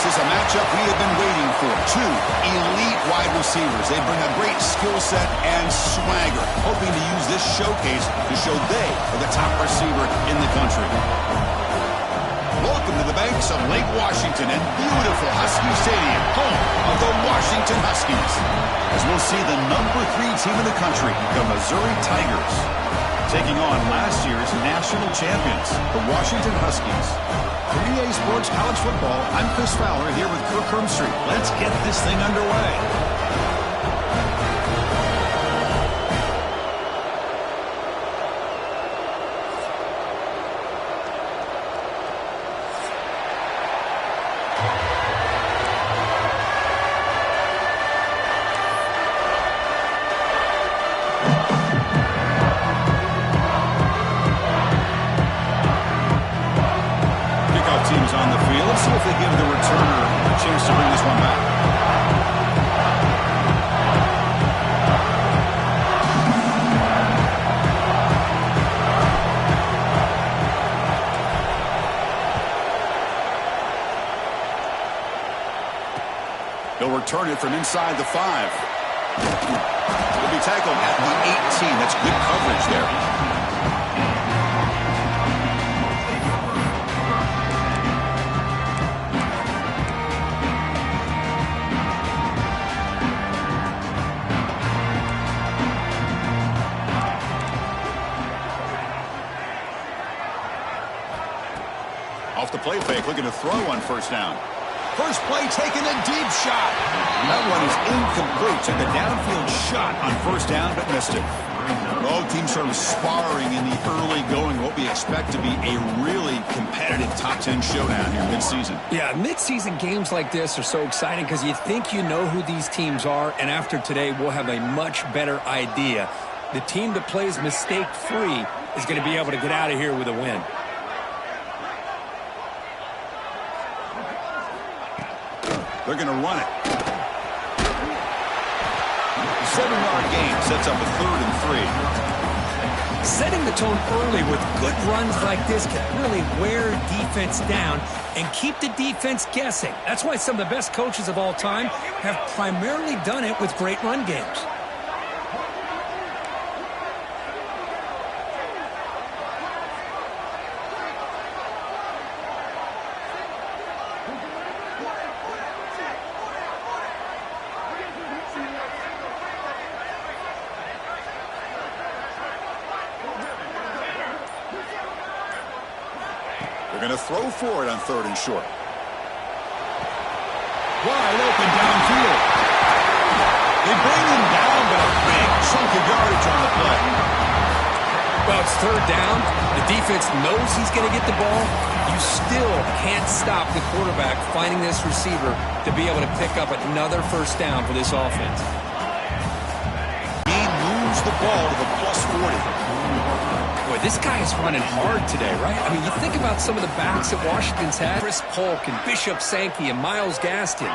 This is a matchup we have been waiting for. Two elite wide receivers. They bring a great skill set and swagger, hoping to use this showcase to show they are the top receiver in the country. Welcome to the banks of Lake Washington and beautiful Husky Stadium, home of the Washington Huskies. As we'll see the #3 team in the country, the Missouri Tigers, taking on last year's national champions, the Washington Huskies. For EA Sports College Football, I'm Chris Fowler here with Kirk Hermstreet. Let's get this thing underway. Teams on the field. Let's see if they give the returner a chance to bring this one back. He'll return it from inside the 5. He'll be tackled at the 18. That's good coverage there. Off the play fake, looking to throw on first down. First play, taking a deep shot. That one is incomplete. Took a downfield shot on first down, but missed it. Both teams sort of sparring in the early going, what we expect to be a really competitive top 10 showdown here mid-season. Yeah, mid-season games like this are so exciting because you think you know who these teams are, and after today, we'll have a much better idea. The team that plays mistake-free is going to be able to get out of here with a win. They're going to run it. 7-yard gain sets up a 3rd and 3. Setting the tone early with good runs like this can really wear defense down and keep the defense guessing. That's why some of the best coaches of all time have primarily done it with great run games. They're going to throw for it on 3rd and short. Wide open downfield. They bring him down, but a big chunk of yardage on the play. Well, it's 3rd down. The defense knows he's going to get the ball. You still can't stop the quarterback finding this receiver to be able to pick up another first down for this offense. He moves the ball to the +40. Boy, this guy is running hard today, right? I mean, you think about some of the backs that Washington's had. Chris Polk and Bishop Sankey and Miles Gaston.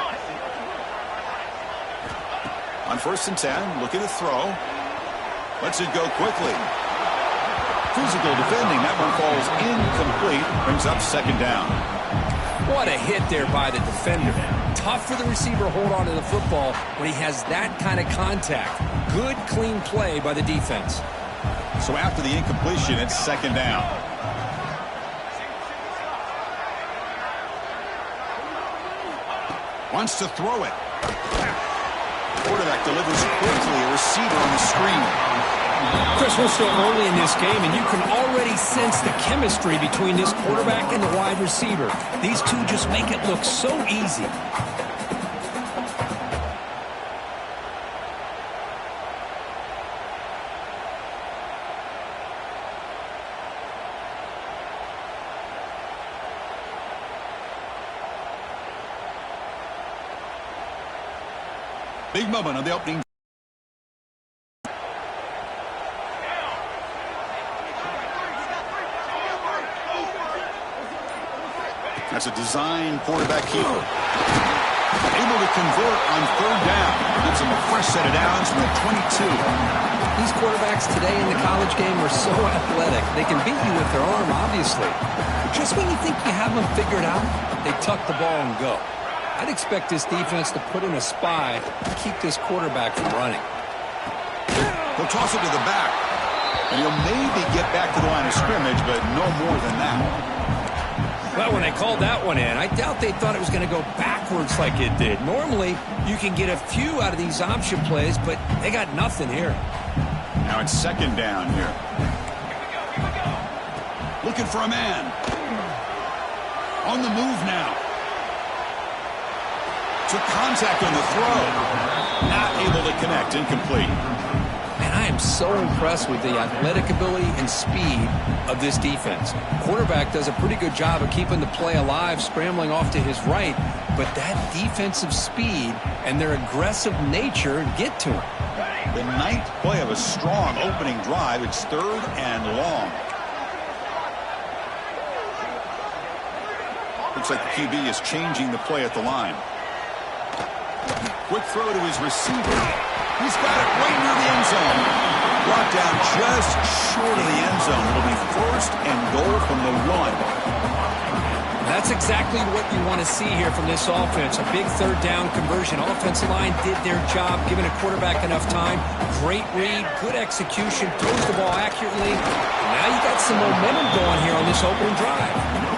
On 1st and 10, looking to throw. Lets it go quickly. Physical defending. That one falls incomplete. Brings up 2nd down. What a hit there by the defender. Tough for the receiver to hold on to the football when he has that kind of contact. Good, clean play by the defense. So after the incompletion, it's 2nd down. Wants to throw it. Quarterback delivers quickly. A receiver on the screen. Chris, we're still early in this game, and you can already sense the chemistry between this quarterback and the wide receiver. These two just make it look so easy. Big moment on the opening. That's a design quarterback keeper. Able to convert on 3rd down. Gives him a fresh set of downs from the 22. These quarterbacks today in the college game are so athletic. They can beat you with their arm, obviously. Just when you think you have them figured out, they tuck the ball and go. I'd expect this defense to put in a spy to keep this quarterback from running. He'll toss it to the back. And he'll maybe get back to the line of scrimmage, but no more than that. Well, when they called that one in, I doubt they thought it was going to go backwards like it did. Normally, you can get a few out of these option plays, but they got nothing here. Now it's second down here. Looking for a man. On the move now. Took contact on the throw. Not able to connect. Incomplete. Man, I am so impressed with the athletic ability and speed of this defense. Quarterback does a pretty good job of keeping the play alive, scrambling off to his right, but that defensive speed and their aggressive nature get to him. The ninth play of a strong opening drive. It's third and long. Looks like the QB is changing the play at the line. Quick throw to his receiver. He's got it right near the end zone. Brought down just short of the end zone. It'll be first and goal from the 1. That's exactly what you want to see here from this offense. A big third down conversion. Offensive line did their job, giving a quarterback enough time. Great read, good execution, throws the ball accurately. Now you got some momentum going here on this opening drive.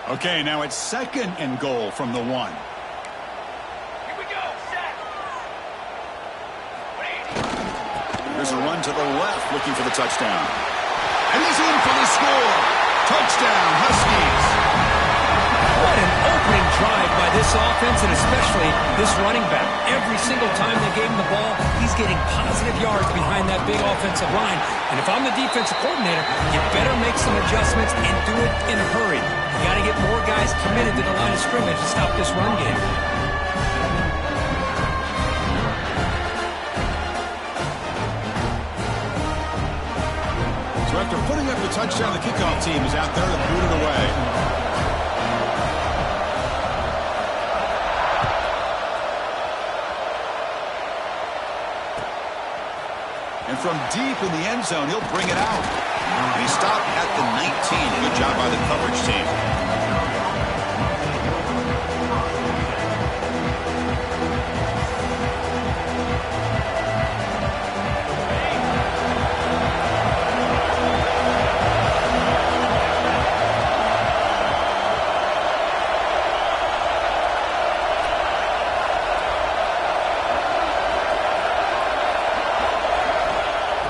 Okay, now it's second and goal from the 1. Here we go, set. There's a run to the left looking for the touchdown. And he's in for the score. Touchdown, Huskies. What an opening drive by this offense, and especially this running back. Every single time they gave him the ball, he's getting positive yards behind that big offensive line. And if I'm the defensive coordinator, you better make some adjustments and do it in a hurry. You got to get more guys committed to the line of scrimmage to stop this run game. So after putting up the touchdown, the kickoff team is out there to boot it away. And from deep in the end zone, he'll bring it out. And he stopped at the 19. Good job by the coverage team.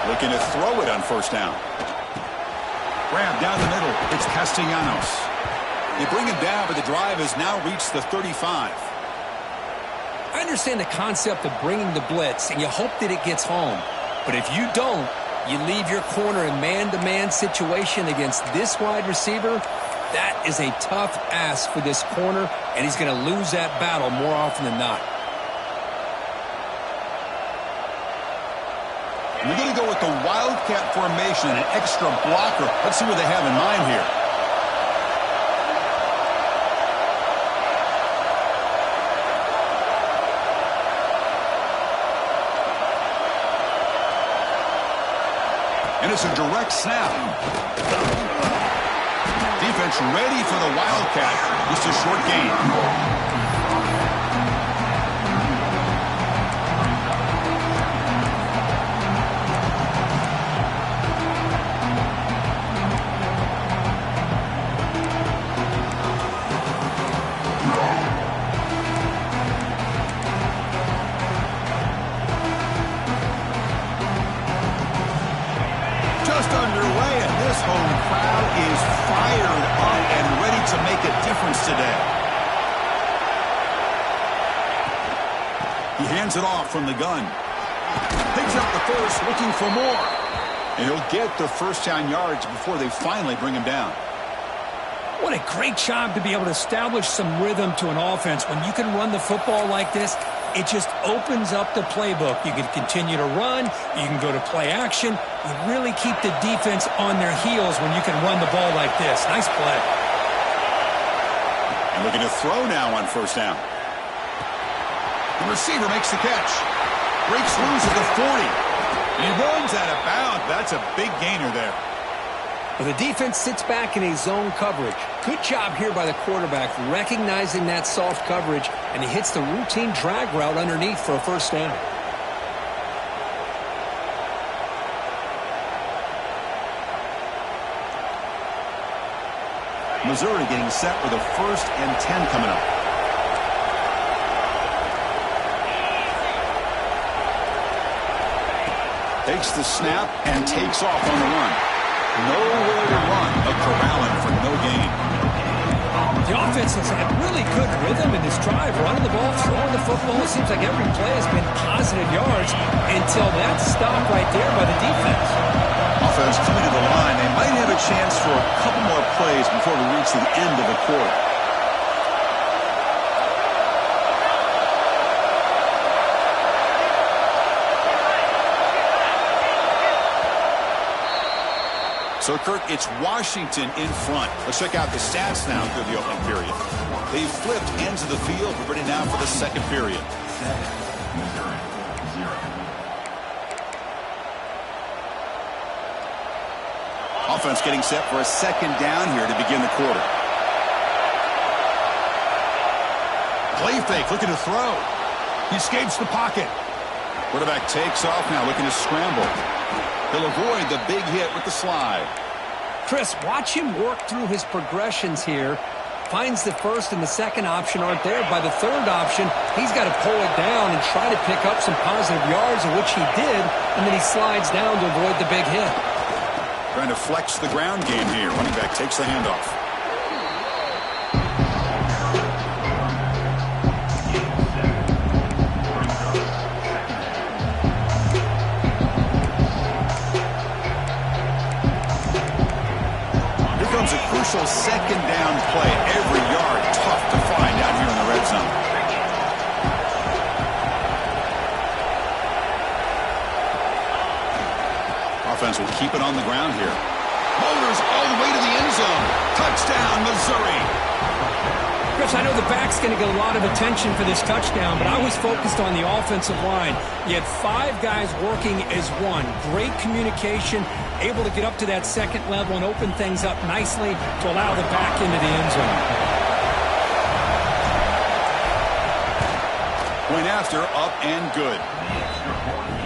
Looking to throw it on first down. Grab down the middle. It's Castellanos. They bring him down, but the drive has now reached the 35. I understand the concept of bringing the blitz, and you hope that it gets home. But if you don't, you leave your corner in man-to-man situation against this wide receiver. That is a tough ask for this corner, and he's going to lose that battle more often than not. We're going to go with the Wildcat formation, an extra blocker. Let's see what they have in mind here. And it's a direct snap. Defense ready for the Wildcat. Just a short gain. He hands it off from the gun. Picks up the first, looking for more. And he'll get the first down yards before they finally bring him down. What a great job to be able to establish some rhythm to an offense. When you can run the football like this, It just opens up the playbook. You can continue to run. You can go to play action. You really keep the defense on their heels when you can run the ball like this. Nice play. And looking to throw now on first down. The receiver makes the catch. Breaks loose at the 40. And he runs out of bounds. That's a big gainer there. Well, the defense sits back in a zone coverage. Good job here by the quarterback recognizing that soft coverage, and he hits the routine drag route underneath for a first down. Missouri getting set with a 1st and 10 coming up. Takes the snap and takes off on the run. Nowhere to run, but corralling for no gain. The offense has had really good rhythm in this drive, running the ball, throwing the football. It seems like every play has been positive yards until that stop right there by the defense. Offense coming to the line. They might have a chance for a couple more plays before we reach the end of the quarter. So, Kurt, it's Washington in front. Let's check out the stats now through the opening period. They've flipped ends of the field. We're ready now for the second period. Offense getting set for a second down here to begin the quarter. Play fake, looking to throw. He escapes the pocket. Quarterback takes off now, looking to scramble. He'll avoid the big hit with the slide. Chris, watch him work through his progressions here. Finds the first and the second option aren't there. By the third option, he's got to pull it down and try to pick up some positive yards, of which he did, and then he slides down to avoid the big hit. Trying to flex the ground game here. Running back takes the handoff. A crucial second down play. Every yard tough to find out here in the red zone. Offense will keep it on the ground here. Motors all the way to the end zone. Touchdown, Missouri. Chris, I know the back's going to get a lot of attention for this touchdown, but I was focused on the offensive line. You had 5 guys working as one. Great communication, able to get up to that second level and open things up nicely to allow the back into the end zone. Point after, up and good.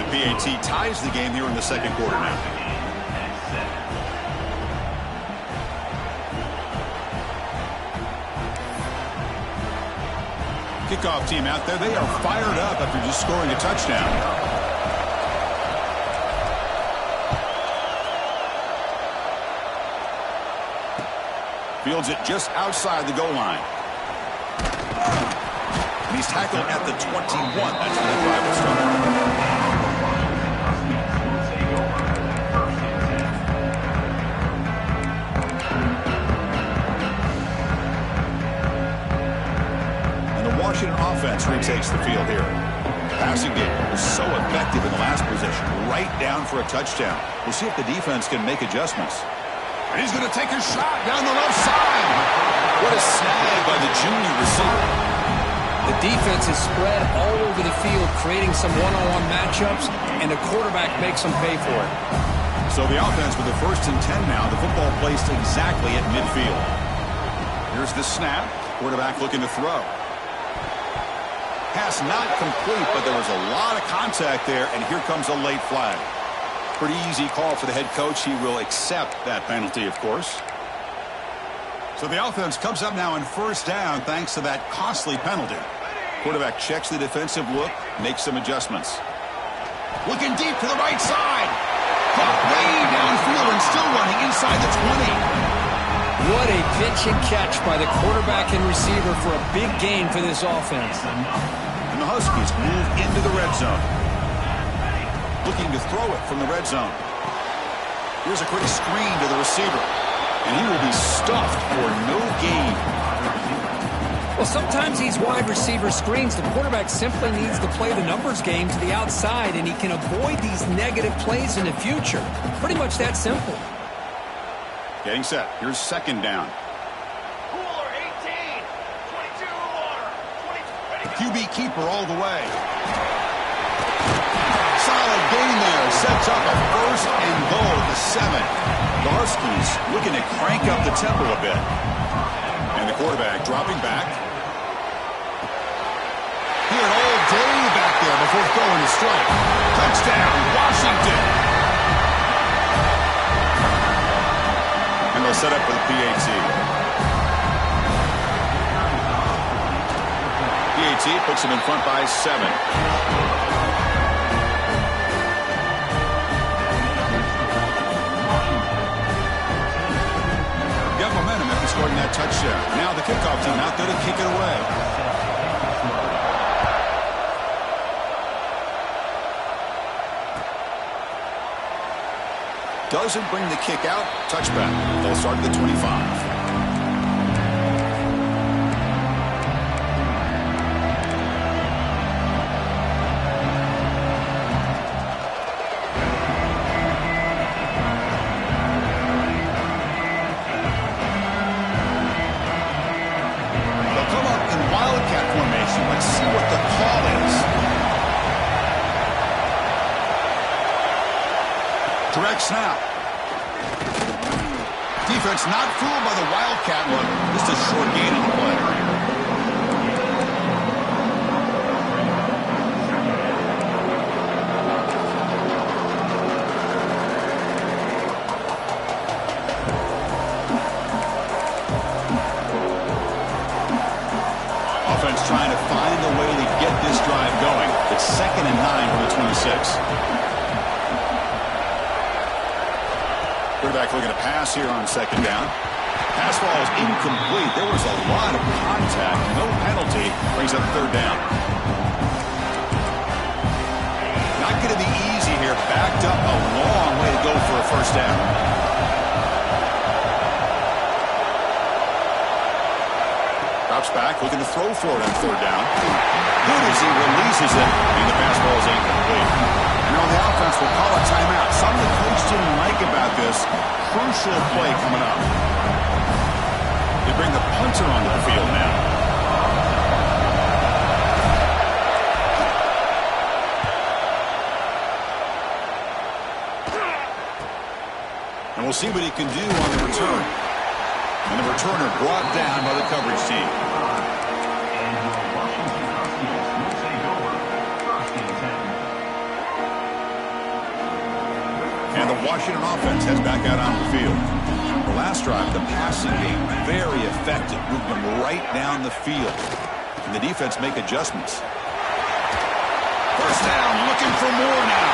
The PAT ties the game here in the second quarter now. Kickoff team out there. They are fired up after just scoring a touchdown. Fields it just outside the goal line. And he's tackled at the 21. That's where the drive will start. Washington offense retakes the field here. The passing game was so effective in the last possession, right down for a touchdown. We'll see if the defense can make adjustments. And he's going to take a shot down the left side. What a snag by the junior receiver. The defense is spread all over the field, creating some one-on-one matchups, and the quarterback makes them pay for it. So the offense with the 1st and 10 now. The football placed exactly at midfield. Here's the snap. Quarterback looking to throw. Pass not complete, but there was a lot of contact there, and here comes a late flag. Pretty easy call for the head coach. He will accept that penalty, of course. So the offense comes up now in 1st down thanks to that costly penalty. Quarterback checks the defensive look, makes some adjustments. Looking deep to the right side. Caught way downfield and still running inside the 20. What a pitch and catch by the quarterback and receiver for a big gain for this offense. And the Huskies move into the red zone. Looking to throw it from the red zone. Here's a quick screen to the receiver. And he will be stuffed for no gain. Well, sometimes these wide receiver screens, the quarterback simply needs to play the numbers game to the outside, and he can avoid these negative plays in the future. Pretty much that simple. Getting set. Here's second down. Cooler 18. 22 water. 20. Ready, go. QB keeper all the way. Solid gain there. Sets up a first and goal at the 7. The Huskies looking to crank up the tempo a bit. And the quarterback dropping back. Here all day back there before throwing the strike. Touchdown, Washington. And they'll set up for the PAT. PAT puts them in front by 7. Momentum after scoring that touchdown. Now the kickoff team out there to kick it away. Doesn't bring the kick out. Touchback. They'll start at the 25. Let's see what the call is. Direct snap. Defense not fooled by the Wildcat look. Just a short gain on the play. Trying to find a way to get this drive going. It's 2nd and 9 from the 26. Quarterback looking to pass here on 2nd down. Pass ball is incomplete. There was a lot of contact. No penalty. Brings up 3rd down. Not going to be easy here. Backed up a long way to go for a 1st down. Drops back, looking to throw for it on 3rd down. Good as he releases it, and the pass ball is incomplete. And on the offense, we'll call a timeout. Something the coach didn't like about this. Crucial play coming up. They bring the punter onto the field now. And we'll see what he can do on the return. And the returner brought down by the coverage team. And the Washington offense heads back out on the field. The last drive, the passing game, very effective. Moved them right down the field. And the defense make adjustments. 1st down, looking for more now.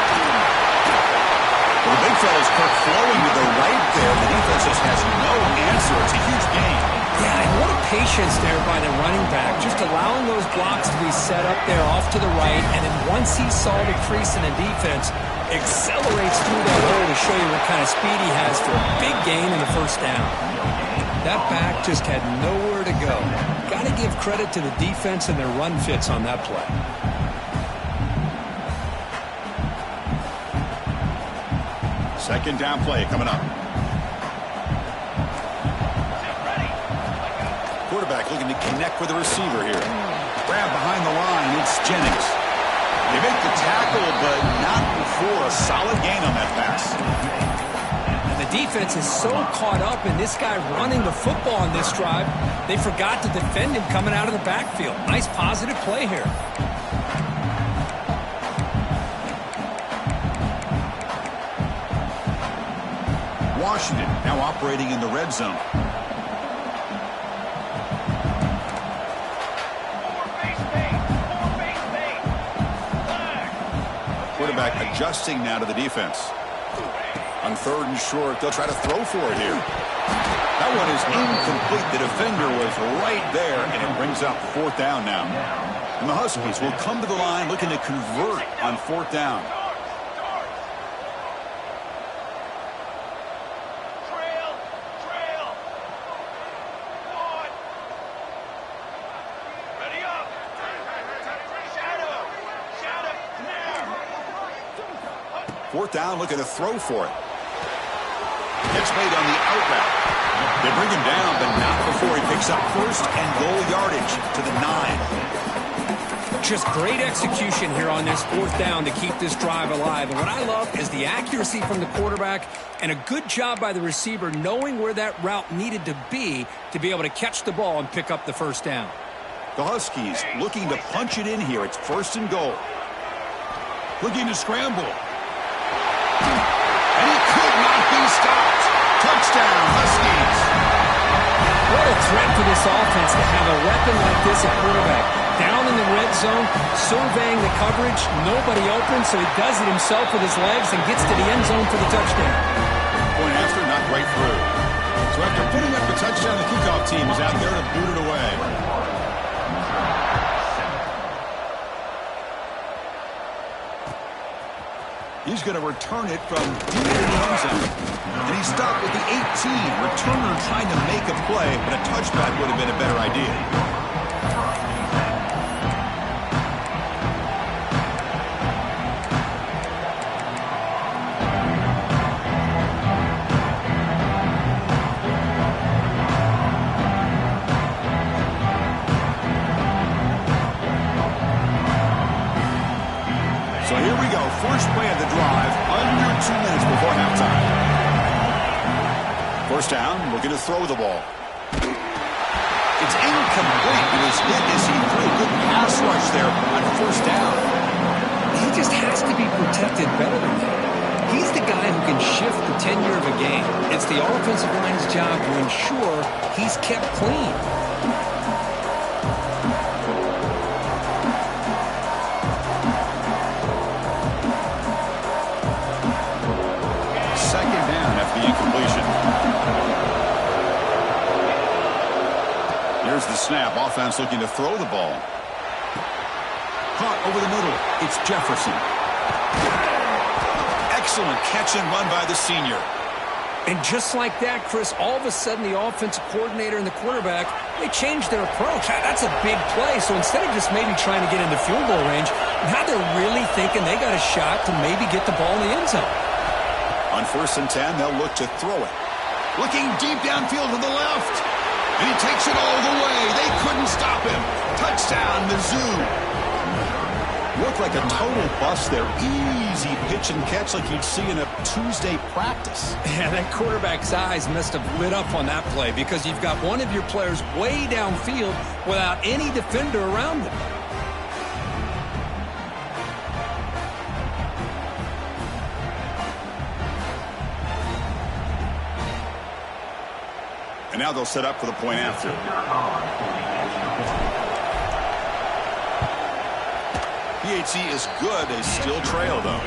Well, the big fella's quick flowing to the right there. The defense just has no answer. It's a huge gain. Yeah, and what a patience there by the running back. Just allowing those blocks to be set up there off to the right. And then once he saw the crease in the defense, accelerates through that hole to show you what kind of speed he has for a big gain in the 1st down. That back just had nowhere to go. Got to give credit to the defense and their run fits on that play. Second down play coming up. Quarterback looking to connect with the receiver here. Grab behind the line. It's Jennings. They make the tackle, but not before a solid gain on that pass. And the defense is so caught up in this guy running the football on this drive, they forgot to defend him coming out of the backfield. Nice positive play here. Washington now operating in the red zone. Quarterback adjusting now to the defense. On 3rd and short, they'll try to throw for it here. That one is incomplete. The defender was right there, and it brings up 4th down now. And the Huskies will come to the line looking to convert on 4th down. Fourth down, looking to throw for it. It's made on the out route. They bring him down, but not before he picks up first and goal yardage to the 9. Just great execution here on this fourth down to keep this drive alive. And what I love is the accuracy from the quarterback and a good job by the receiver knowing where that route needed to be able to catch the ball and pick up the first down. The Huskies looking to punch it in here. It's first and goal. Looking to scramble. And he could not be stopped. Touchdown, Huskies. What a threat for this offense to have a weapon like this at quarterback. Down in the red zone, surveying the coverage, nobody open, so he does it himself with his legs and gets to the end zone for the touchdown. Point after, not right through. So after putting up the touchdown, the kickoff team is out there to boot it away. He's going to return it from deep in the end zone. And he's stopped with the 18. Returner trying to make a play, but a touchback would have been a better idea. So here we go. First play of the drive, under 2 minutes before halftime. First down, looking to throw the ball. It's incomplete. It was hit as he threw a good pass rush there on first down. He just has to be protected better than that. He's the guy who can shift the tenure of a game. It's the offensive line's job to ensure he's kept clean. Second down after the incompletion. Here's the snap. Offense looking to throw the ball. Caught over the middle. It's Jefferson. Excellent catch and run by the senior. And just like that, Chris, all of a sudden the offensive coordinator and the quarterback, they changed their approach. That's a big play. So instead of just maybe trying to get into field goal range, now they're really thinking they got a shot to maybe get the ball in the end zone. On first and 10, they'll look to throw it. Looking deep downfield to the left. And he takes it all the way. They couldn't stop him. Touchdown, Mizzu. Looked like a total bust there. Easy pitch and catch like you'd see in a Tuesday practice. Yeah, that quarterback's eyes must have lit up on that play because you've got one of your players way downfield without any defender around him. And now they'll set up for the point after. PHC is good. They still trail, though.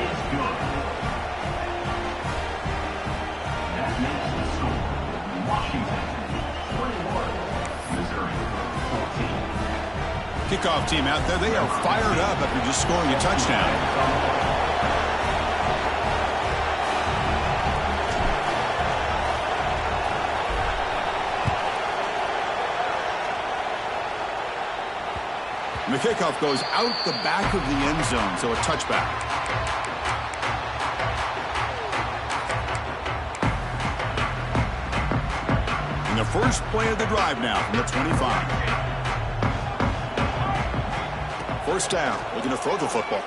Kickoff team out there. They are fired up after just scoring a touchdown. And the kickoff goes out the back of the end zone, so a touchback. And the first play of the drive now from the 25. First down, looking to throw the football.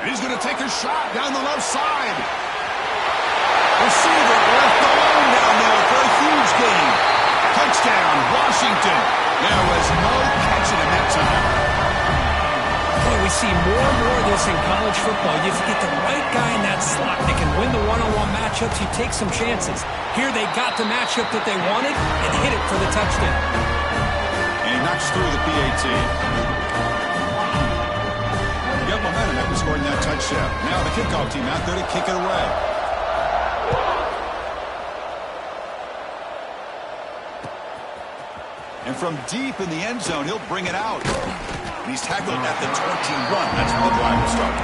And he's going to take a shot down the left side. Receiver left alone down there for a huge gain. Touchdown, Washington. There was no catching him that time. Boy, we see more and more of this in college football. You get the right guy in that slot that can win the one-on-one matchups. You take some chances. Here they got the matchup that they wanted and hit it for the touchdown. And he knocks through the PAT. Got momentum after scoring that touchdown. Now the kickoff team out there to kick it away. And from deep in the end zone, he'll bring it out. And he's tackled at the 21. That's how the drive will start.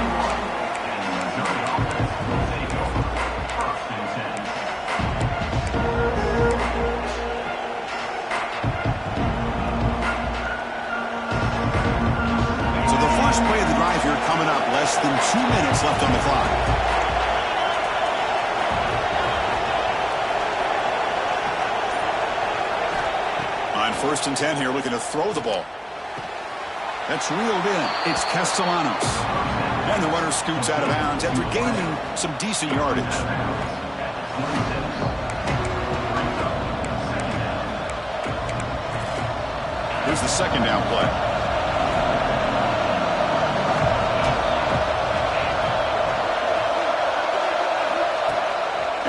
So the first play of the drive here coming up less less than 2 minutes left on the clock. On 1st and 10 here, looking to throw the ball. That's reeled in. It's Castellanos. And the runner scoots out of bounds after gaining some decent yardage. Here's the 2nd down play.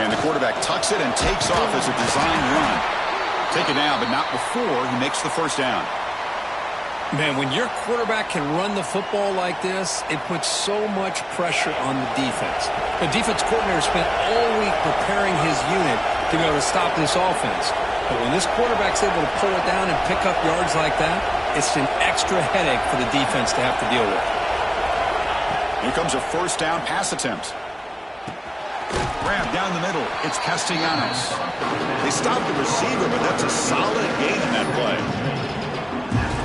And the quarterback tucks it and takes off as a design run. Take it down, but not before he makes the 1st down. Man, when your quarterback can run the football like this, it puts so much pressure on the defense. The defense coordinator spent all week preparing his unit to be able to stop this offense. But when this quarterback's able to pull it down and pick up yards like that, it's an extra headache for the defense to have to deal with. Here comes a 1st down pass attempt. Grab down the middle. It's Castellanos. They stopped the receiver, but that's a solid gain in that play.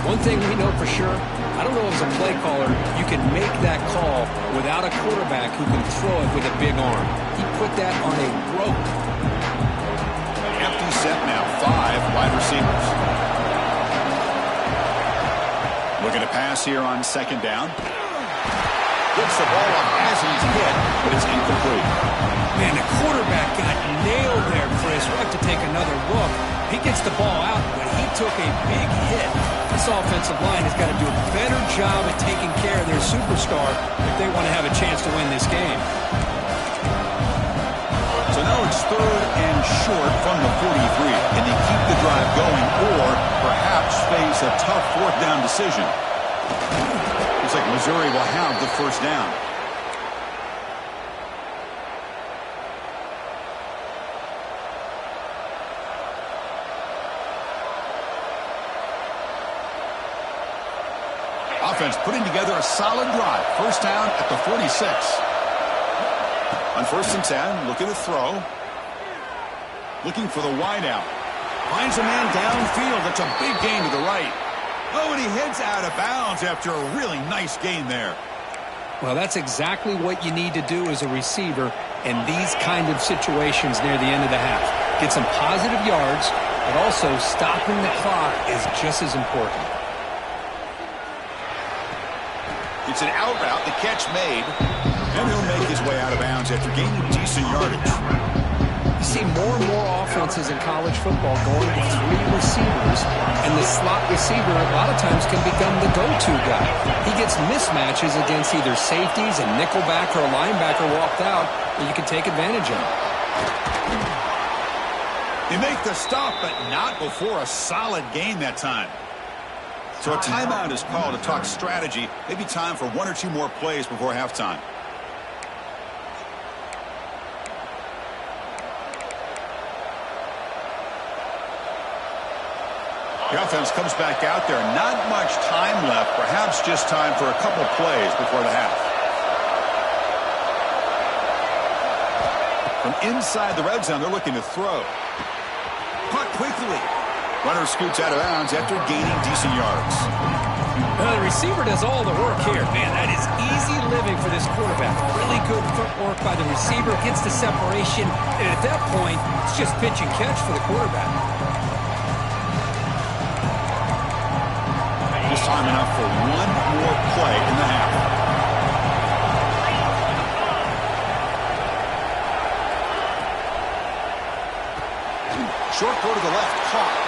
One thing we know for sure, I don't know as a play caller, you can make that call without a quarterback who can throw it with a big arm. He put that on a rope. Empty set now, 5 wide receivers. Looking to pass here on 2nd down. Gets the ball off as he's hit, but it's incomplete. Man, the quarterback got nailed there, Chris. We'll have to take another look. He gets the ball out, but he took a big hit. This offensive line has got to do a better job at taking care of their superstar if they want to have a chance to win this game. So now it's 3rd and short from the 43. Can they keep the drive going or perhaps face a tough 4th down decision? Looks like Missouri will have the 1st down. Offense putting together a solid drive. 1st down at the 46. On 1st and 10, looking to throw. Looking for the wideout. Finds a man downfield. That's a big gain to the right. Oh, and he heads out of bounds after a really nice gain there. Well, that's exactly what you need to do as a receiver in these kind of situations near the end of the half. Get some positive yards, but also stopping the clock is just as important. It's an out route, the catch made, and he'll make his way out of bounds after gaining decent yardage. You see more and more offenses in college football going to 3 receivers, and the slot receiver a lot of times can become the go-to guy. He gets mismatches against either safeties, a nickelback, or a linebacker walked out that you can take advantage of. They make the stop, but not before a solid gain that time. So a timeout is called to talk strategy. Maybe time for 1 or 2 more plays before halftime. The offense comes back out there. Not much time left. Perhaps just time for a couple plays before the half. From inside the red zone, they're looking to throw. Caught quickly. Runner scoots out of bounds after gaining decent yards. Well, the receiver does all the work here. Man, that is easy living for this quarterback. Really good footwork by the receiver. Gets the separation. And at that point, it's just pitch and catch for the quarterback. Just time enough for 1 more play in the half. Short throw to the left. Caught.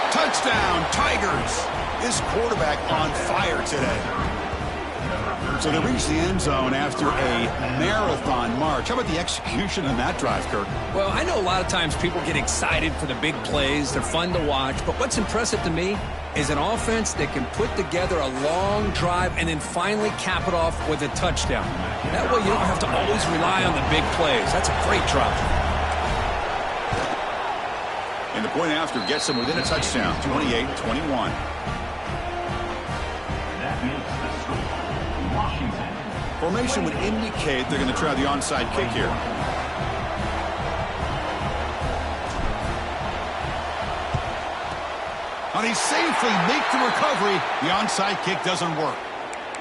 Touchdown, Tigers. This quarterback on fire today. So they reach the end zone after a marathon march. How about the execution on that drive, Kirk? Well, I know a lot of times people get excited for the big plays. They're fun to watch. But what's impressive to me is an offense that can put together a long drive and then finally cap it off with a touchdown. That way you don't have to always rely on the big plays. That's a great drive. And the point after gets them within a touchdown, 28-21. Formation would indicate they're going to try the onside kick here. And he safely makes the recovery. The onside kick doesn't work.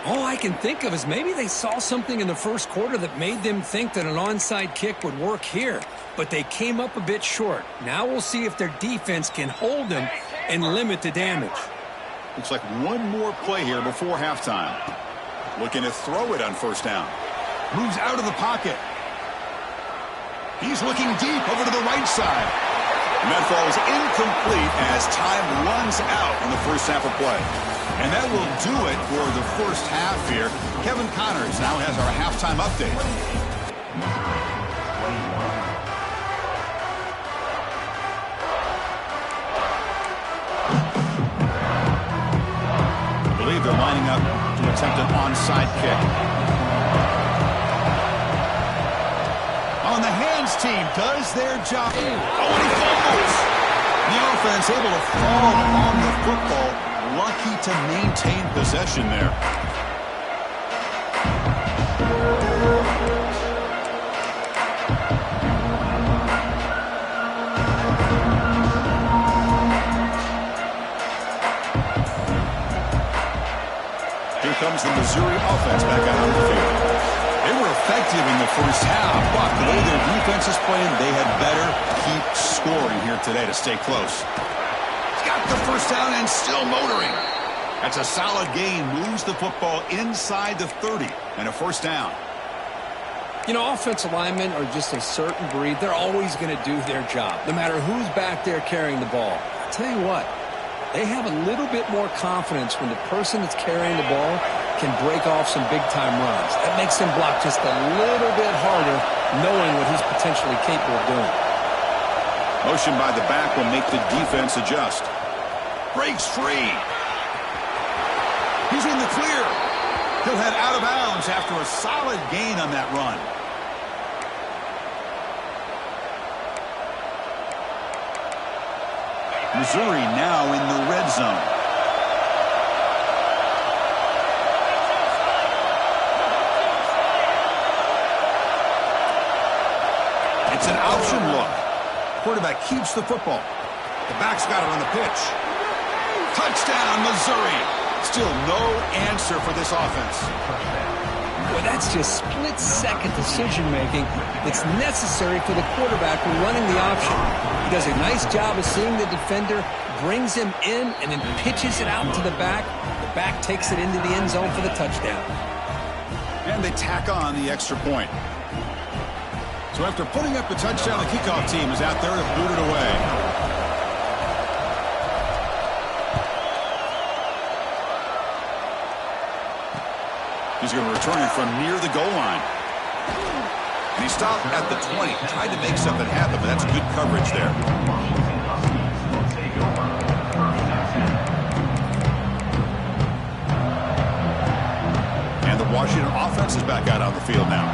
All I can think of is maybe they saw something in the first quarter that made them think that an onside kick would work here. But they came up a bit short. Now we'll see if their defense can hold them and limit the damage. Looks like one more play here before halftime. Looking to throw it on first down. Moves out of the pocket. He's looking deep over to the right side. And that falls incomplete as time runs out in the first half of play. And that will do it for the first half here. Kevin Connors now has our halftime update. I believe they're lining up to attempt an onside kick. On the hands team does their job. Oh, and he fumbles. The offense able to fall on the football. Lucky to maintain possession there. Here comes the Missouri offense back out on the field. They were effective in the first half, but the way their defense is playing, they had better keep scoring here today to stay close. Got the first down and still motoring. That's a solid gain. Moves the football inside the 30 and a first down. You know, offensive linemen are just a certain breed. They're always going to do their job, no matter who's back there carrying the ball. I'll tell you what, they have a little bit more confidence when the person that's carrying the ball can break off some big-time runs. That makes them block just a little bit harder, knowing what he's potentially capable of doing. Motion by the back will make the defense adjust. Breaks free. He's in the clear. He'll head out of bounds after a solid gain on that run. Missouri now in the red zone. It's an option look. Quarterback keeps the football. The back's got it on the pitch. Touchdown, Missouri. Still no answer for this offense. Well, that's just split-second decision-making that's necessary for the quarterback when running the option. He does a nice job of seeing the defender, brings him in, and then pitches it out to the back. The back takes it into the end zone for the touchdown. And they tack on the extra point. So after putting up the touchdown, the kickoff team is out there to boot it away. He's going to return it from near the goal line. And he stopped at the 20. Tried to make something happen, but that's good coverage there. And the Washington offense is back out on the field now.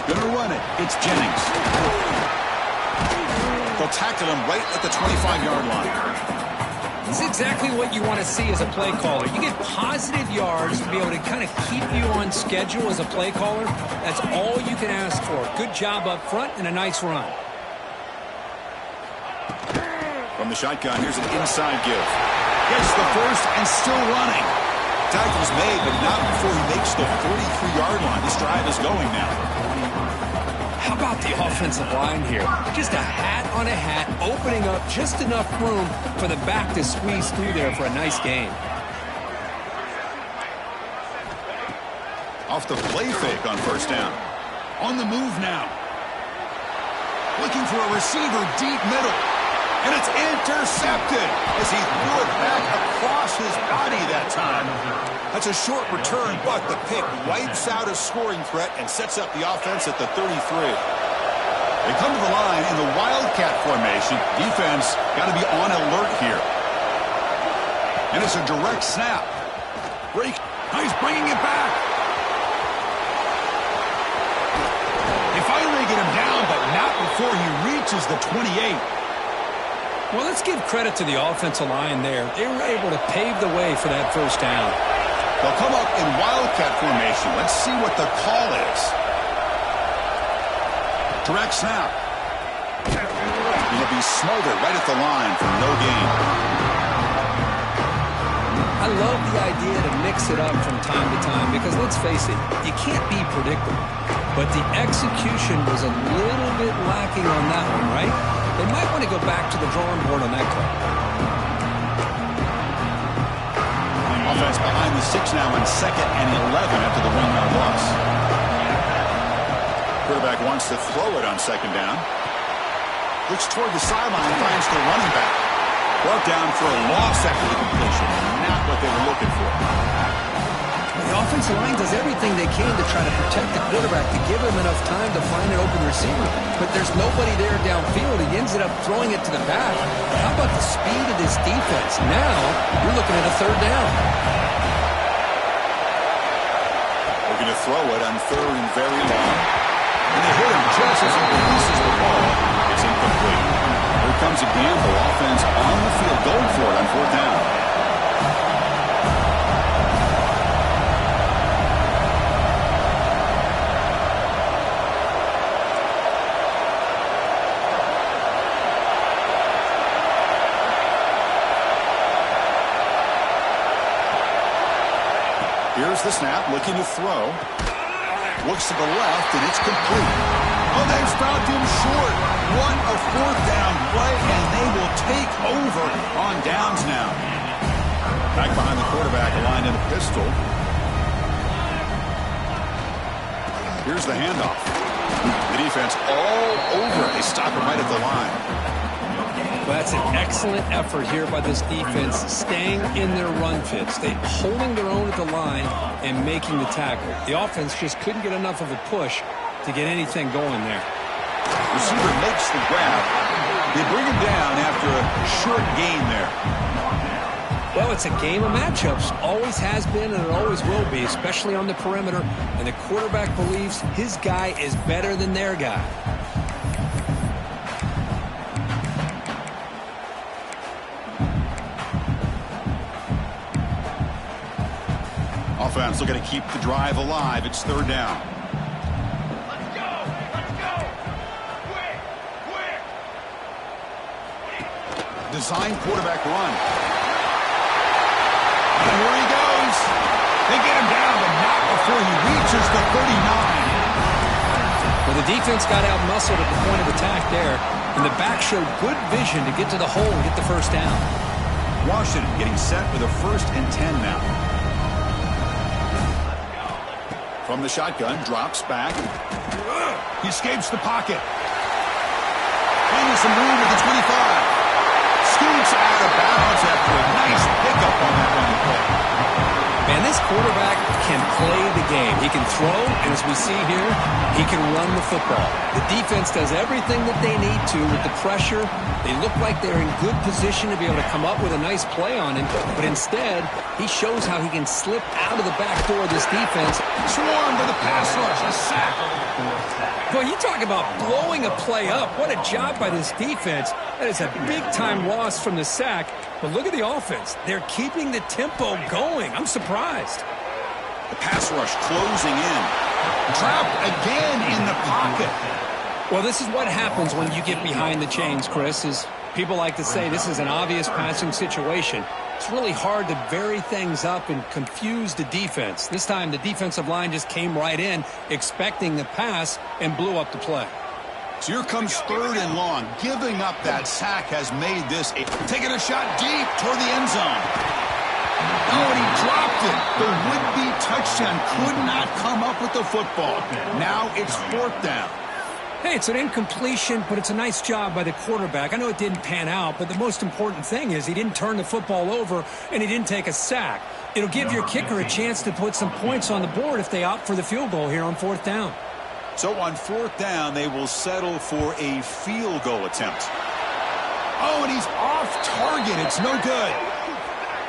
Going to run it. It's Jennings. They'll tackle him right at the 25-yard line. This is exactly what you want to see as a play caller. You get positive yards to be able to kind of keep you on schedule as a play caller. That's all you can ask for. Good job up front and a nice run. From the shotgun, here's an inside give. Gets the first and still running. Tackle's made, but not before he makes the 43-yard line. This drive is going now. How about the offensive line here? Just a hat on a hat, opening up just enough room for the back to squeeze through there for a nice gain. Off the play fake on first down. On the move now. Looking for a receiver deep middle. And it's intercepted as he threw it back across his body that time. That's a short return, but the pick wipes out a scoring threat and sets up the offense at the 33. They come to the line in the Wildcat formation. Defense got to be on alert here. And it's a direct snap. Break. Now he's bringing it back. They finally get him down, but not before he reaches the 28. Well, let's give credit to the offensive line there. They were able to pave the way for that first down. They'll come up in Wildcat formation. Let's see what the call is. Direct snap. He'll be smothered right at the line for no gain. I love the idea to mix it up from time to time because, let's face it, you can't be predictable. But the execution was a little bit lacking on that one, right? They might want to go back to the drawing board on that call. Offense behind the 6 now on 2nd and 11 after the wing loss. Quarterback wants to throw it on 2nd down. Looks toward the sideline, finds the running back. Brought down for a loss after the completion. Not what they were looking for. The offensive line does everything they can to try to protect the quarterback to give him enough time to find an open receiver. But there's nobody there downfield. He ends up throwing it to the back. How about the speed of this defense? Now you're looking at a 3rd down. Looking to throw it on 3rd and very long. And they hit him just as he releases the ball. It's incomplete. Here comes a gamble. Offense on the field going for it on 4th down. Here's the snap, looking to throw. Looks to the left, and it's complete. Oh, they've stopped him short. What a 4th down play, and they will take over on downs now. Back behind the quarterback, aligned in a pistol. Here's the handoff. The defense all over. They stop him right at the line. Well, that's an excellent effort here by this defense, staying in their run fits. They holding their own at the line and making the tackle. The offense just couldn't get enough of a push to get anything going there. Receiver makes the grab. They bring him down after a short gain there. Well, it's a game of matchups. Always has been and it always will be, especially on the perimeter. And the quarterback believes his guy is better than their guy. Offense looking to keep the drive alive. It's 3rd down. Let's go! Let's go! Quick! Quick! Design quarterback run. And here he goes. They get him down, but not before he reaches the 39. Well, the defense got out-muscled at the point of attack there, and the back showed good vision to get to the hole and get the 1st down. Washington getting set with a 1st and 10 now. From the shotgun, drops back. He escapes the pocket. Finding some room at the 25. Scoots out of bounds after a nice pickup on that running play. Man, this quarterback can play the game. He can throw, and as we see here, he can run the football. The defense does everything that they need to with the pressure. They look like they're in good position to be able to come up with a nice play on him, but instead, he shows how he can slip out of the back door of this defense. Swarm to the pass rush, a sack. Boy, you talk about blowing a play up. What a job by this defense. That is a big-time loss from the sack. But look at the offense. They're keeping the tempo going. I'm surprised. The pass rush closing in. Trapped again in the pocket. Well, this is what happens when you get behind the chains, Chris, is people like to say this is an obvious passing situation. It's really hard to vary things up and confuse the defense. This time, the defensive line just came right in, expecting the pass, and blew up the play. So here comes 3rd and long. Giving up that sack has made this taking a shot deep toward the end zone. Oh, and he dropped it. The would-be touchdown could not come up with the football. Now it's 4th down. Hey, it's an incompletion, but it's a nice job by the quarterback. I know it didn't pan out, but the most important thing is he didn't turn the football over and he didn't take a sack. It'll give your kicker a chance to put some points on the board if they opt for the field goal here on 4th down. So on 4th down, they will settle for a field goal attempt. Oh, and he's off target. It's no good.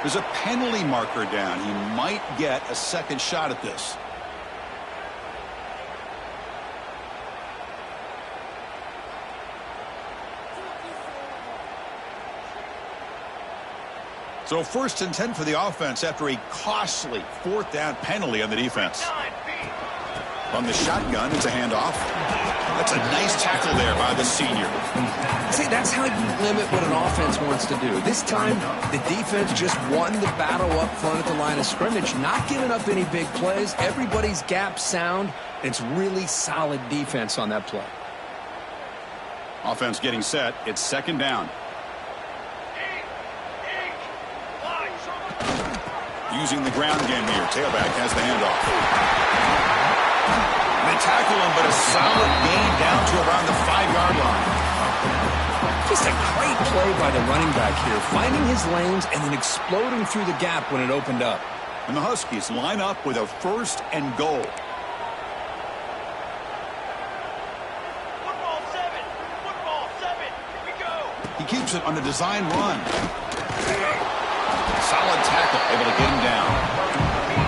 There's a penalty marker down. He might get a second shot at this. So 1st and 10 for the offense after a costly 4th down penalty on the defense. From the shotgun, it's a handoff. That's a nice tackle there by the senior. See, that's how you limit what an offense wants to do. This time, the defense just won the battle up front at the line of scrimmage, not giving up any big plays. Everybody's gap sound. It's really solid defense on that play. Offense getting set. It's second down. Using the ground game here. Tailback has the handoff. They tackle him, but a solid gain down to around the 5-yard line. Just a great play by the running back here, finding his lanes and then exploding through the gap when it opened up. And the Huskies line up with a 1st and goal. Football 7. Here we go. He keeps it on the design run. Solid tackle, able to get him down.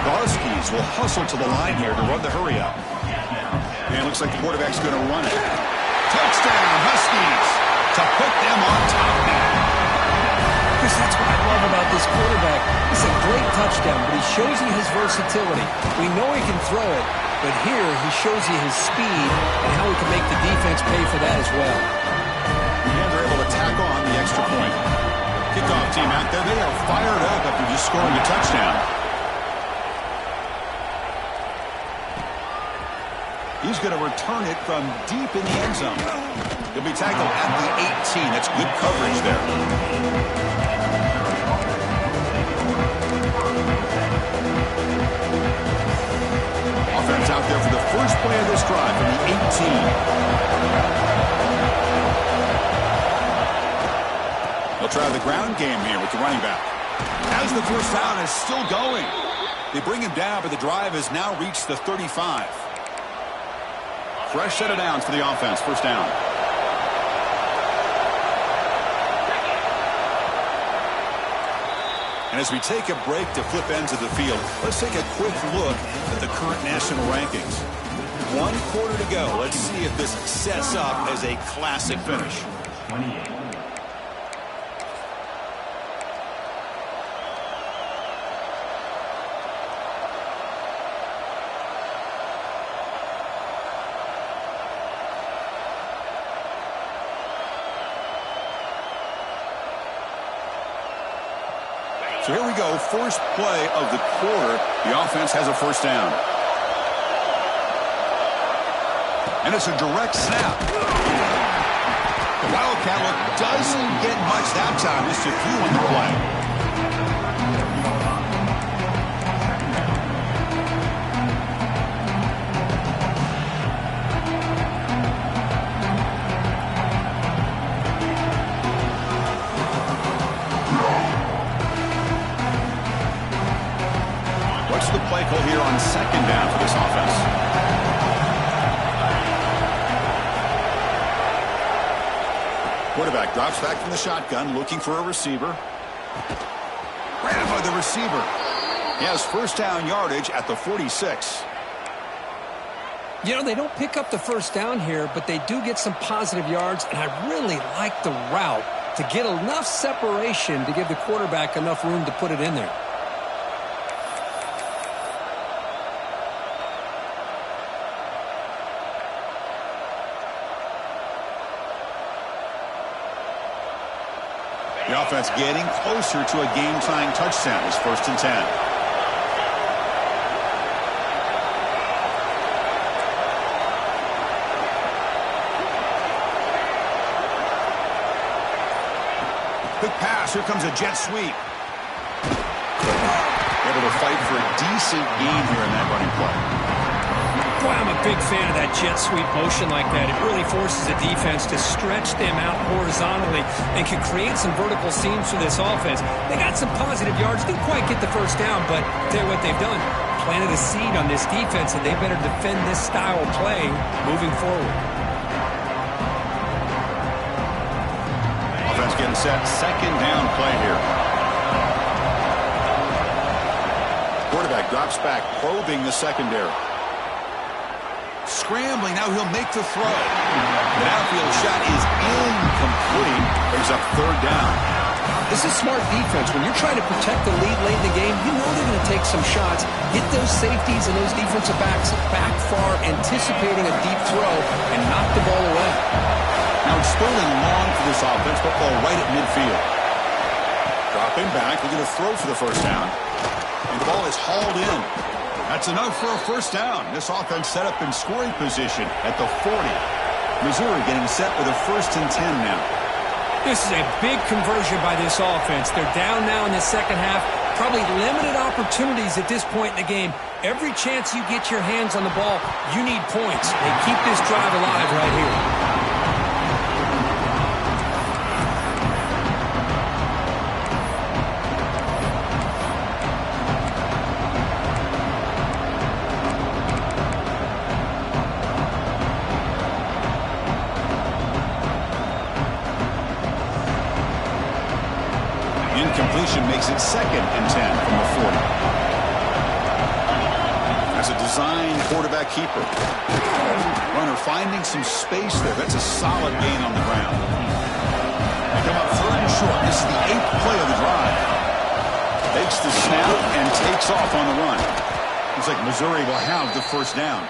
The Huskies will hustle to the line here to run the hurry up. And it looks like the quarterback's going to run it. Touchdown, Huskies, to put them on top now. Chris, that's what I love about this quarterback. It's a great touchdown, but he shows you his versatility. We know he can throw it, but here he shows you his speed and how he can make the defense pay for that as well. And they're able to tack on the extra point. Kickoff team out there, they are fired up after just scoring a touchdown. He's going to return it from deep in the end zone. He'll be tackled at the 18. That's good coverage there. Offense out there for the first play of this drive from the 18. They'll try the ground game here with the running back. As the first down is still going. They bring him down, but the drive has now reached the 35. Fresh set of downs for the offense. First down. And as we take a break to flip ends of the field, let's take a quick look at the current national rankings. 1 quarter to go. Let's see if this sets up as a classic finish. 28. So here we go, first play of the quarter. The offense has a first down. And it's a direct snap. The Wildcat look doesn't get much that time. Just a few on the play. What's the play call here on second down for this offense? Quarterback drops back from the shotgun, looking for a receiver. Ran by the receiver. He has first down yardage at the 46. You know, they don't pick up the first down here, but they do get some positive yards, and I really like the route to get enough separation to give the quarterback enough room to put it in there. The offense getting closer to a game-tying touchdown. It's 1st and 10. Quick pass. Here comes a jet sweep. Able to fight for a decent gain here in that running play. Boy, I'm a big fan of that jet sweep motion like that. It really forces the defense to stretch them out horizontally and can create some vertical seams for this offense. They got some positive yards. Didn't quite get the first down, but tell you what they've done. Planted a seed on this defense, and they better defend this style of play moving forward. Offense getting set. Second down play here. Quarterback drops back, probing the secondary. Scrambling, now he'll make the throw. The downfield shot is incomplete. Brings up third down. This is smart defense. When you're trying to protect the lead late in the game, you know they're going to take some shots, hit those safeties and those defensive backs back far, anticipating a deep throw, and knock the ball away. Now it's third and long for this offense, but ball right at midfield. Dropping back, we're going to throw for the first down. And the ball is hauled in. That's enough for a first down. This offense set up in scoring position at the 40. Missouri getting set with a 1st and 10 now. This is a big conversion by this offense. They're down now in the second half. Probably limited opportunities at this point in the game. Every chance you get your hands on the ball, you need points. They keep this drive alive right here. Incompletion makes it 2nd and 10 from the 40. As a design quarterback keeper. Runner finding some space there. That's a solid gain on the ground. They come up 3rd and short. This is the 8th play of the drive. Takes the snap and takes off on the run. Looks like Missouri will have the first down.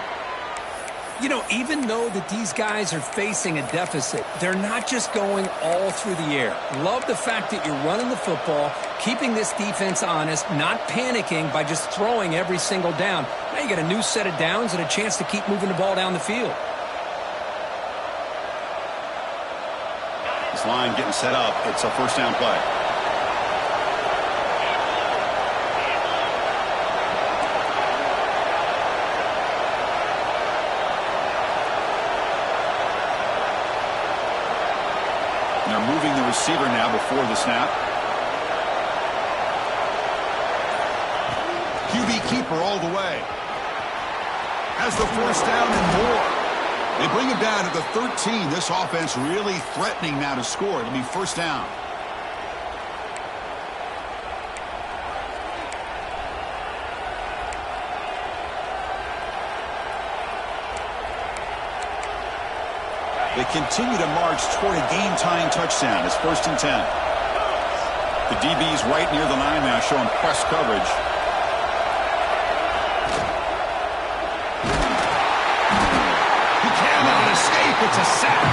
You know, even though that these guys are facing a deficit, they're not just going all through the air. Love the fact that you're running the football, keeping this defense honest, not panicking by just throwing every single down. Now you got a new set of downs and a chance to keep moving the ball down the field. This line getting set up. It's a first down play. They're moving the receiver now before the snap. QB keeper all the way. Has the first down and more. They bring him down to the 13. This offense really threatening now to score. It'll be first down. They continue to march toward a game-tying touchdown. It's 1st and 10. The DB's right near the line now, showing press coverage. He cannot escape. It's a sack.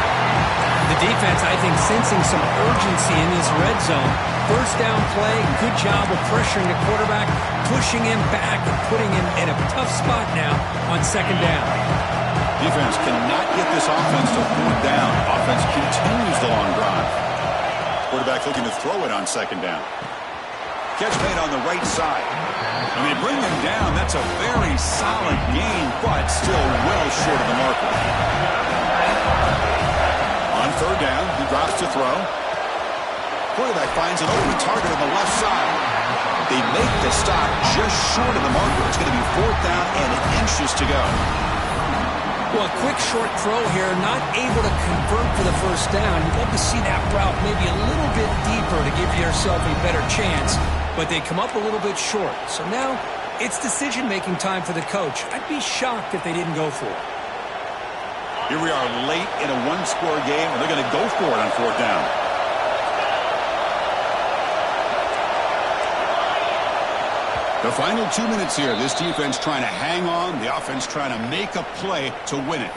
The defense, I think, sensing some urgency in this red zone. First down play, good job of pressuring the quarterback, pushing him back and putting him in a tough spot now on 2nd down. Defense cannot get this offense to 4th down. Offense continues the long drive. Quarterback looking to throw it on 2nd down. Catch made on the right side. And they bring him down. That's a very solid gain, but still well short of the marker. On 3rd down, he drops to throw. Quarterback finds an open target on the left side. They make the stop just short of the marker. It's going to be 4th down and inches to go. Well, a quick short throw here, not able to convert for the first down. You'd love to see that route maybe a little bit deeper to give yourself a better chance, but they come up a little bit short. So now it's decision-making time for the coach. I'd be shocked if they didn't go for it. Here we are late in a one-score game, and they're going to go for it on 4th down. The final 2 minutes here. This defense trying to hang on. The offense trying to make a play to win it.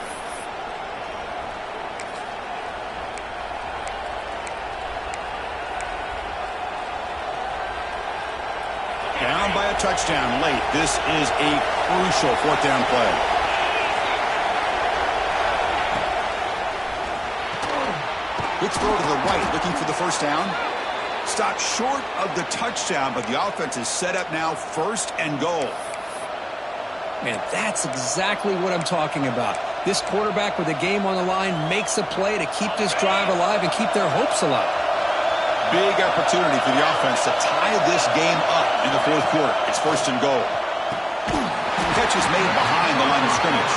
Down by a touchdown late. This is a crucial 4th down play. Quick throw to the right, looking for the first down. Stopped short of the touchdown, but the offense is set up now 1st and goal. Man, that's exactly what I'm talking about. This quarterback with a game on the line makes a play to keep this drive alive and keep their hopes alive. Big opportunity for the offense to tie this game up in the 4th quarter. It's 1st and goal. Catch is made behind the line of scrimmage.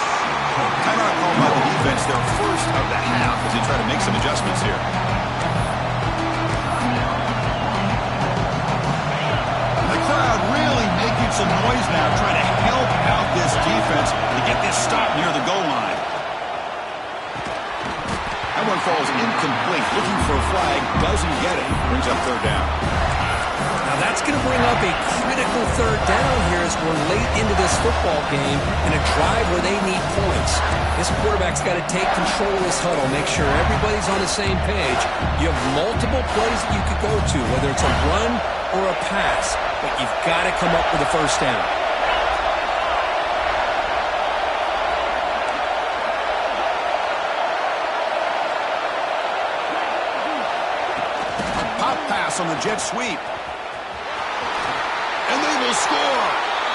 Timeout called by the defense, their first of the half, as they try to make some adjustments here. Some noise now, trying to help out this defense to get this stop near the goal line. That one falls incomplete. Looking for a flag, doesn't get it. Brings up third down. Now that's going to bring up a critical third down here as we're late into this football game in a drive where they need points. This quarterback's got to take control of this huddle, make sure everybody's on the same page. You have multiple plays that you could go to, whether it's a run or a pass, but you've got to come up with a first down. On the jet sweep. And they will score.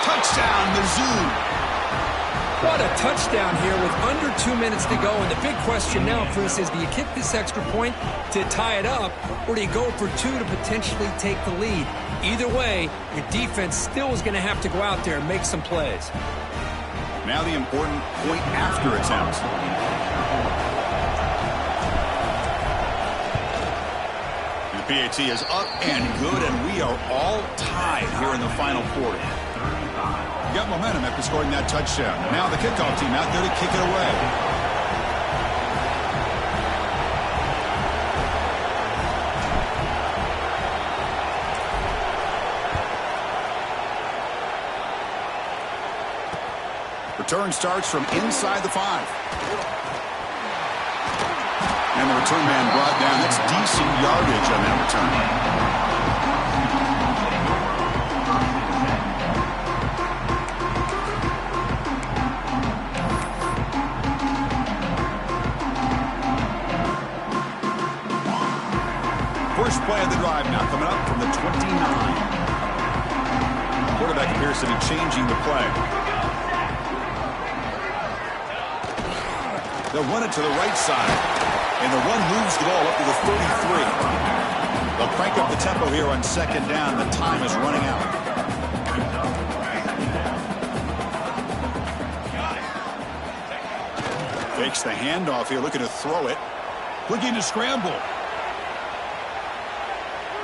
Touchdown, Mizzu. What a touchdown here with under 2 minutes to go. And the big question now, Chris, is do you kick this extra point to tie it up, or do you go for two to potentially take the lead? Either way, your defense still is going to have to go out there and make some plays. Now the important point after attempt. PAT is up and good, and we are all tied here in the final quarter. You got momentum after scoring that touchdown. Now the kickoff team out there to kick it away. Return starts from inside the 5. And the return man brought down. That's decent yardage on that return. First play of the drive now coming up from the 29. The quarterback appears to be changing the play. They'll run it to the right side. And the run moves the ball up to the 33. They'll crank up the tempo here on second down. The time is running out. Fakes the handoff here, looking to throw it. Looking to scramble.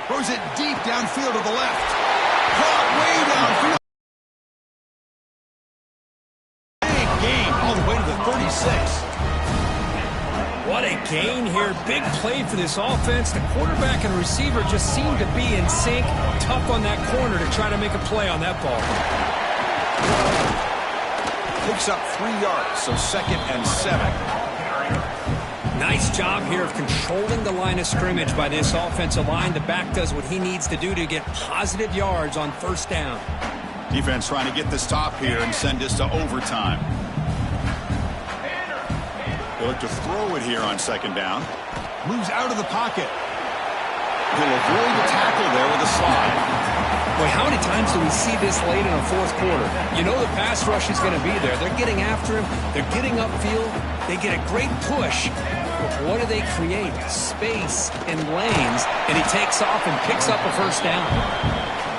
Throws it deep downfield to the left. Caught way downfield. Big game all the way to the 36. What a gain here. Big play for this offense. The quarterback and receiver just seem to be in sync. Tough on that corner to try to make a play on that ball. Picks up 3 yards, so 2nd and 7. Nice job here of controlling the line of scrimmage by this offensive line. The back does what he needs to do to get positive yards on first down. Defense trying to get the stop here and send this to overtime. They'll look to throw it here on second down. Moves out of the pocket. He'll avoid the tackle there with a slide. Boy, how many times do we see this late in a fourth quarter? You know the pass rush is going to be there. They're getting after him. They're getting upfield. They get a great push. But what do they create? Space and lanes. And he takes off and picks up a first down.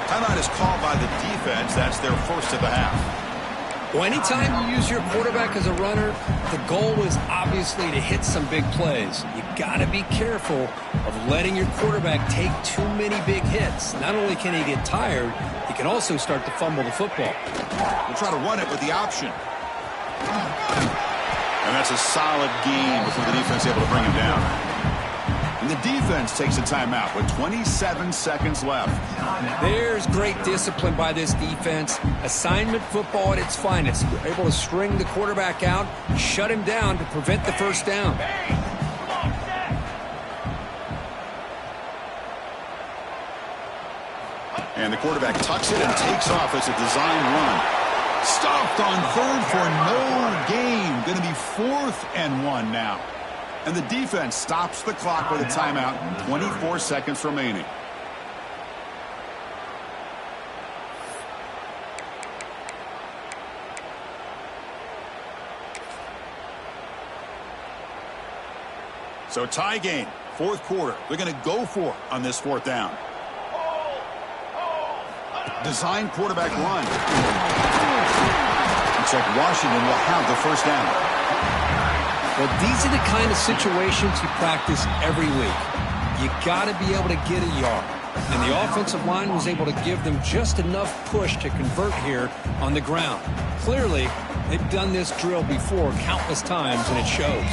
Timeout is called by the defense. That's their first of the half. Well, anytime you use your quarterback as a runner, the goal is obviously to hit some big plays. You got to be careful of letting your quarterback take too many big hits. Not only can he get tired, he can also start to fumble the football. We'll try to run it with the option. And that's a solid gain before the defense is able to bring him down. And the defense takes a timeout with 27 seconds left. There's great discipline by this defense. Assignment football at its finest. You're able to string the quarterback out, shut him down to prevent the first down. And the quarterback tucks it and takes off as a design run. Stopped on third for no gain. Going to be 4th and 1 now. And the defense stops the clock with a timeout. 24 seconds remaining. So tie game, fourth quarter. They're going to go for it on this 4th down. Design quarterback run. Looks like Washington will have the first down. Well, these are the kind of situations you practice every week. You got to be able to get a yard. And the offensive line was able to give them just enough push to convert here on the ground. Clearly, they've done this drill before countless times, and it shows.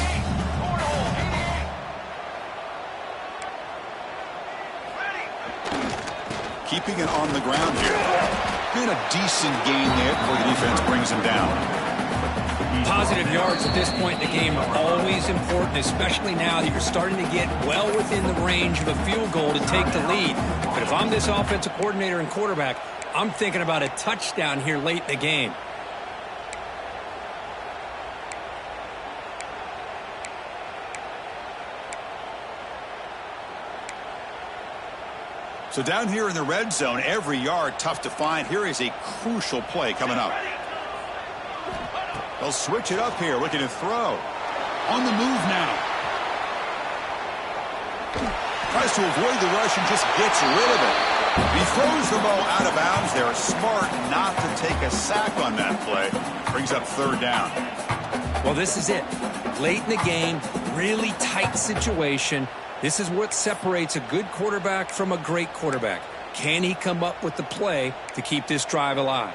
keeping it on the ground here. Been a decent gain there before the defense brings him down. Positive yards at this point in the game are always important, especially now that you're starting to get well within the range of a field goal to take the lead. But if I'm this offensive coordinator and quarterback, I'm thinking about a touchdown here late in the game. So down here in the red zone, every yard tough to find. Here is a crucial play coming up. They'll switch it up here, looking to throw. On the move now. Tries to avoid the rush and just gets rid of it. He throws the ball out of bounds. They're smart not to take a sack on that play. Brings up third down. Well, this is it. Late in the game, really tight situation. This is what separates a good quarterback from a great quarterback. Can he come up with the play to keep this drive alive?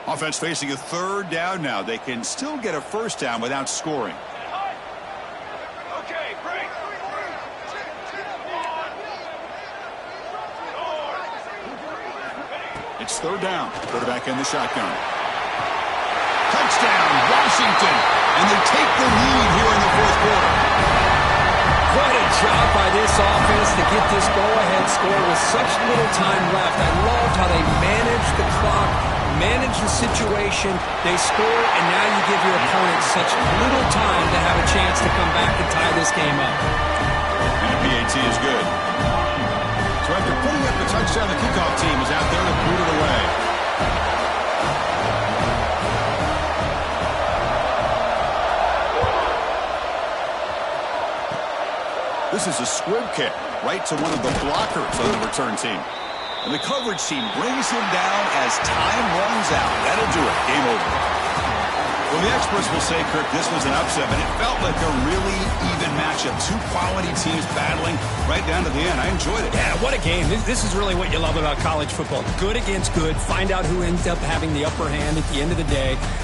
Offense facing a third down now. They can still get a first down without scoring. Okay, break. It's third down. Quarterback in the shotgun. Touchdown, Washington. And they take the lead here in the fourth quarter. What a job by this offense to get this go-ahead score with such little time left. I loved how they managed the clock, managed the situation. They scored, and now you give your opponent such little time to have a chance to come back and tie this game up. And the PAT is good. So after putting up the touchdown, the kickoff team is out there to boot it away. This is a squib kick right to one of the blockers on the return team. And the coverage team brings him down as time runs out. That'll do it. Game over. Well, the experts will say, Kirk, this was an upset, but it felt like a really even matchup. Two quality teams battling right down to the end. I enjoyed it. Yeah, what a game. This is really what you love about college football. Good against good. Find out who ends up having the upper hand at the end of the day.